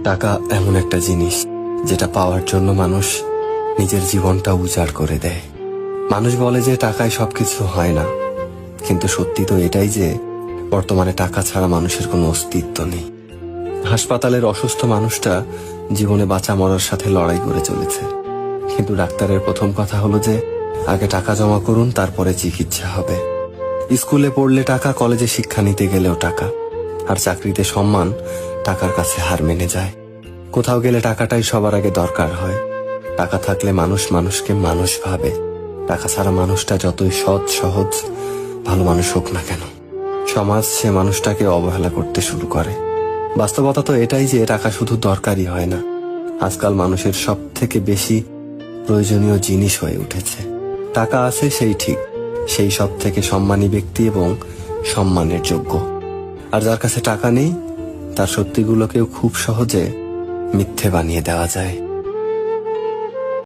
টাকা এমন একটা জিনিস যেটা পাওয়ার জন্য মানুষ নিজের জীবনটা উজাড় করে দেয়। মানুষ বলে যে টাকায় সবকিছু হয় না, কিন্তু সত্যি তো এটাই যে বর্তমানে টাকা ছাড়া মানুষের কোনো অস্তিত্ব নেই। হাসপাতালের অসুস্থ মানুষটা জীবনে বাঁচা মরার সাথে লড়াই করে চলেছে, কিন্তু ডাক্তারের প্রথম কথা হলো যে আগে টাকা জমা করুন, তারপরে চিকিৎসা হবে। স্কুলে পড়লে টাকা, কলেজে শিক্ষা নিতে গেলেও টাকা, আর চাকরিতে সম্মান টাকার কাছে হার মেনে যায়। কোথাও গেলে টাকাটাই সবার আগে দরকার হয়। টাকা থাকলে মানুষ মানুষকে মানুষ ভাবে। টাকা ছাড়া মানুষটা যতই সৎ সহজ ভালো মানুষ হোক না কেন, সমাজ সে মানুষটাকে অবহেলা করতে শুরু করে। বাস্তবতা তো এটাই যে টাকা শুধু দরকারই হয় না, আজকাল মানুষের সব থেকে বেশি প্রয়োজনীয় জিনিস হয়ে উঠেছে। টাকা আছে সেই ঠিক, সেই সব থেকে সম্মানী ব্যক্তি এবং সম্মানের যোগ্য। আর যার কাছে টাকা নেই, তার সত্যিগুলোকেও খুব সহজে মিথ্যে বানিয়ে দেওয়া যায়।